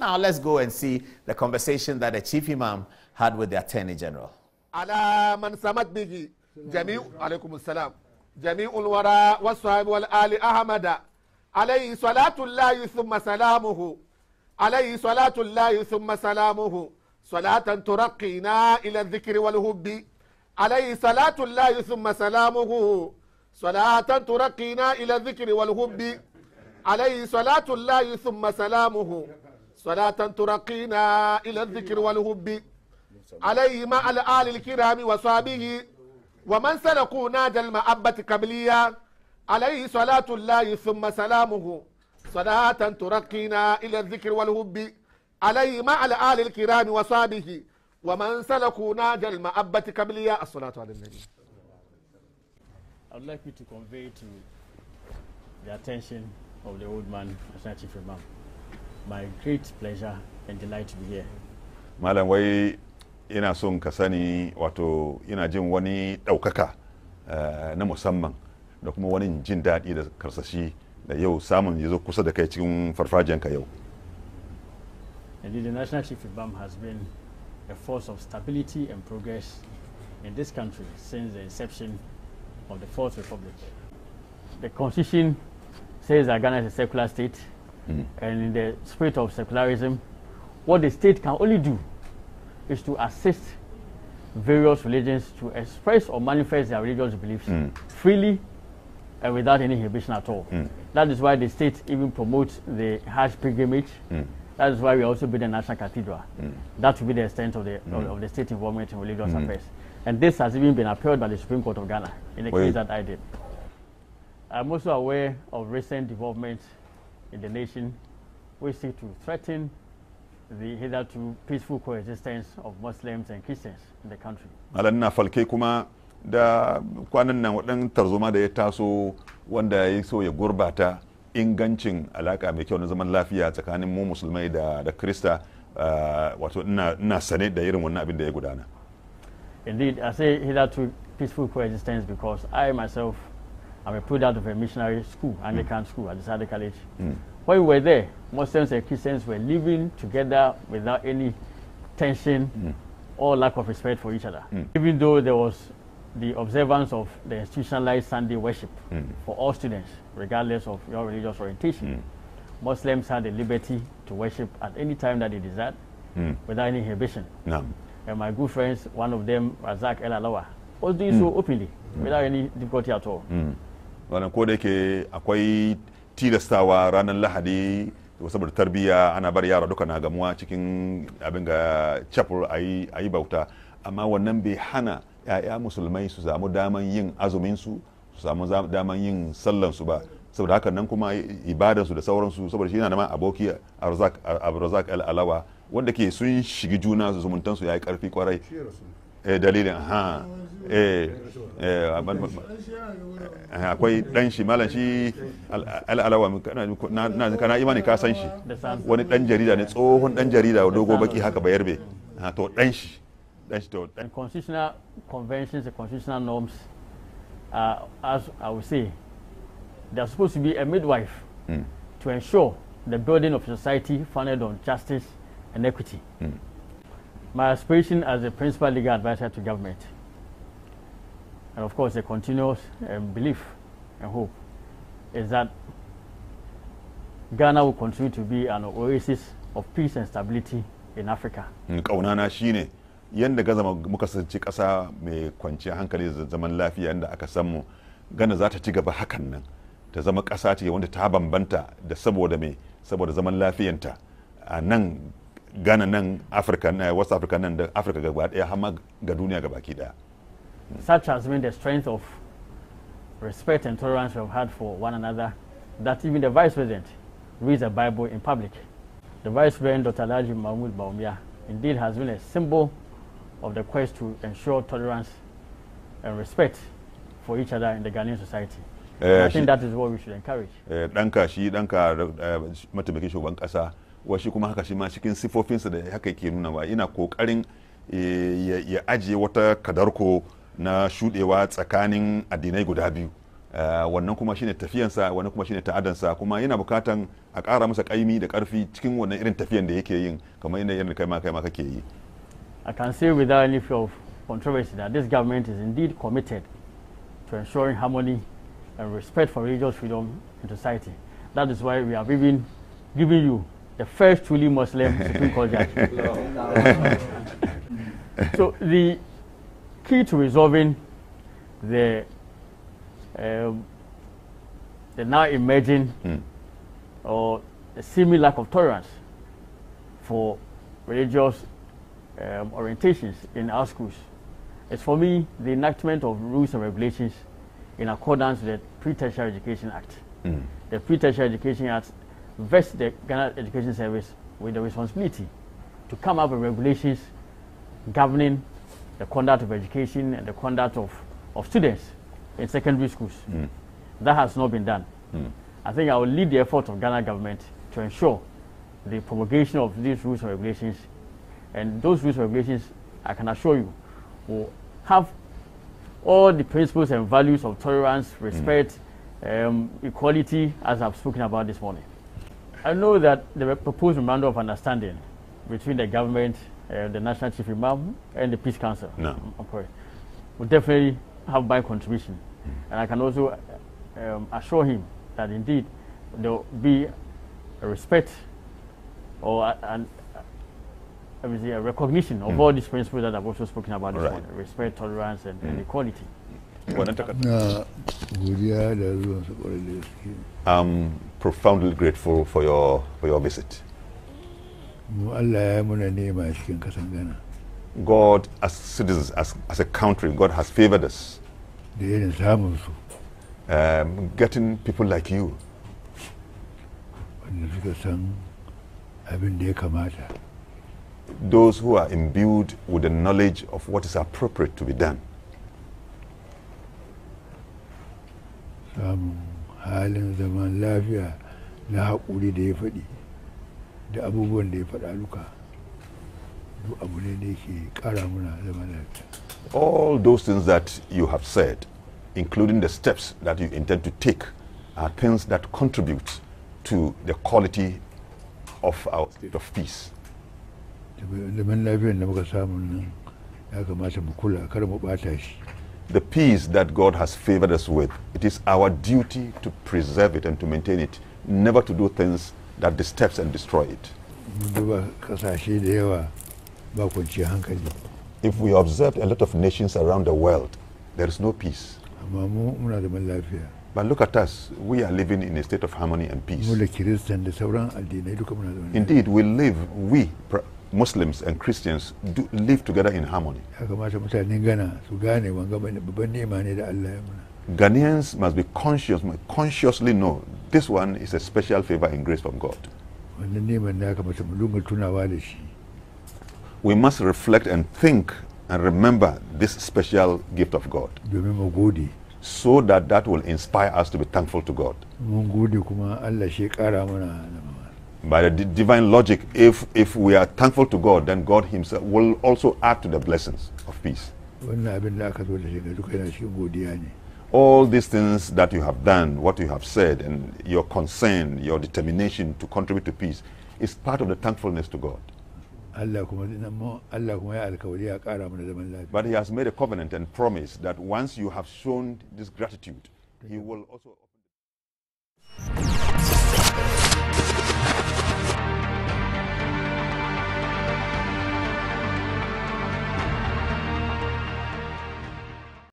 Now let's go and see the conversation that the Chief Imam had with the Attorney General. على من سمت به جميع عليكم السلام جميع الوراء والصحاب والآل أحمد عليه صلاة الله ثم سلامه عليه صلاة الله ثم سلامه صلاة ترقينا إلى الذكر والهب عليه صلاة الله ثم سلامه صلاة ترقينا إلى الذكر والهب عليه صلاة الله ثم سلامه صلاة ترقينا إلى الذكر والهب عليه مع الآل الكرام وصحبه ومن سلكوا ناج المحبة قبليا عليه صلاة الله ثم سلامه صلاة ترقينا إلى الذكر والهب عليه مع الآل الكرام وصحبه ومن سلكوا ناج المحبة قبليا الصلاة على النبي. I would like you to convey to the attention of the old man, Chief Imam, my great pleasure and delight to be here. Malam wai ina son ka sani wato ina jin wani ɗaukaka na musamman da kuma wani jin daɗi da karsashi da yau samun yazo kusa da kai cikin farfajiyanka yau. Indeed, the National Chief Imam has been a force of stability and progress in this country since the inception of the Fourth Republic. The Constitution says that Ghana is a secular state, and in the spirit of secularism, what the state can only do is to assist various religions to express or manifest their religious beliefs freely and without any inhibition at all. That is why the state even promotes the Hajj pilgrimage. That is why we also build a national cathedral. That will be the extent of the state involvement in religious affairs. And this has even been upheld by the Supreme Court of Ghana in the case that I did. I'm also aware of recent developments in the nation which seek to threaten the hitherto peaceful coexistence of Muslims and Christians in the country. Malam falke kuma da kwanan nan waɗannan tarzoma da ya taso wanda ya so ya gurbata ingancin alaka mai kyau na zaman lafiya tsakanin mu musulmai da Krista, wato ina sane da irin wannan abin da ya gudana. Indeed, I say hitherto peaceful coexistence because I myself am a product of a missionary school, Anglican school at the Sade College. When we were there, Muslims and Christians were living together without any tension or lack of respect for each other. Even though there was the observance of the institutionalized Sunday worship for all students, regardless of your religious orientation, Muslims had the liberty to worship at any time that they desired without any inhibition. And my good friends, one of them, Razak El Alawa, was doing so openly without any difficulty at all. Wannan ko da yake akwai tilastawa ranar Lahadi saboda tarbiyya ana bar yara duka na gamuwa cikin abin ga chapel ayi bauta, amma wannan bai hana ya'ya musulmai su samu daman yin azumin su samu daman yin sallan su ba. Saboda haka nan kuma ibadan su da sauransu, saboda shi yana da ma aboki Razak El Alawa wanda ke sun shigi juna su zumuntan su yayi karfi kwarai. Dalilin akwai dan shi malam shi al'alawa kana imani ka san shi, wani dan jarida ne, tsohon dan jarida dogo baki haka bayarbe, to dan shi to dan. Constitutional conventions and constitutional norms, as I would say, they're supposed to be a midwife to ensure the building of society founded on justice and equity. My aspiration as a principal legal advisor to government, and of course a continuous belief and hope, is that Ghana will continue to be an oasis of peace and stability in Africa. Kaunana shine yanda ga zama muka sanci kasa mai kwanciyar hankali da zaman lafiya yanda aka samu, Ghana za ta ci gaba hakan nan, ta zama kasa ce wanda ta bambanta da saboda zaman lafiyanta a nan Ghana nan Africa, West Africa nan da Africa gaba daya har ma ga duniya gabaki daya. Such has been the strength of respect and tolerance we have had for one another that even the Vice President reads the Bible in public. The Vice President, Dr. Alhaji Mahmoud Bawumia, indeed has been a symbol of the quest to ensure tolerance and respect for each other in the Ghanaian society. I think that is what we should encourage. Danka mataimakin shugaban kasa, washi kuma haka shi ma cikin sifofinsa da haka yake nuna wa ina kokarin ya ajiye wata kadarko na shudewa tsakanin addinai guda biyu, wannan kuma shine tafiyansa, wannan kuma shine ta'adansa, kuma yana bukatan a ƙara masa ƙaimi da ƙarfi cikin wannan irin tafiyan da yake yin kamar yadda kai ma kake yi. I can say without any fear of controversy that this government is indeed committed to ensuring harmony and respect for religious freedom in society. That is why we have even given you the first truly Muslim Supreme Court judge. So the key to resolving the now emerging or the seeming lack of tolerance for religious orientations in our schools is, for me, the enactment of rules and regulations in accordance with the Pre-Tertiary Education Act. The Pre-Tertiary Education Act vests the Ghana Education Service with the responsibility to come up with regulations governing the conduct of education and the conduct of students in secondary schools. That has not been done. I think I will lead the effort of Ghana government to ensure the promulgation of these rules and regulations, and those rules and regulations, I can assure you, will have all the principles and values of tolerance, respect, equality, as I've spoken about this morning. I know that the proposed memorandum of understanding between the government, the National Chief Imam, and the Peace Council will definitely have my contribution. And I can also assure him that indeed there will be a respect or a recognition of all these principles that I've also spoken about this morning: respect, tolerance, and equality. I'm profoundly grateful for your visit. God, as citizens, as a country, God has favored us. Getting people like you. Those who are imbued with the knowledge of what is appropriate to be done. Halin zaman lafiya na haƙuri da ya faɗi da abubuwan da ya faɗa duka duk abu ne da yake ƙara muna zaman lafiya. All those things that you have said, including the steps that you intend to take, are things that contribute to the quality of our state of peace. Zaman lafiyar da muka samu nan ya kamata mu kula kar mu ɓata shi. The peace that God has favored us with, it is our duty to preserve it and to maintain it, never to do things that disturbs and destroy it. If we observed a lot of nations around the world, there is no peace. But look at us, we are living in a state of harmony and peace. Indeed, we Muslims and Christians do live together in harmony. Ghanaians must be consciously know this one is a special favor and grace from God. We must reflect and think and remember this special gift of God, so that will inspire us to be thankful to God. By the divine logic, if we are thankful to God, then God himself will also add to the blessings of peace. All these things that you have done, what you have said, and your concern, your determination to contribute to peace is part of the thankfulness to God. But he has made a covenant and promise that once you have shown this gratitude, he will also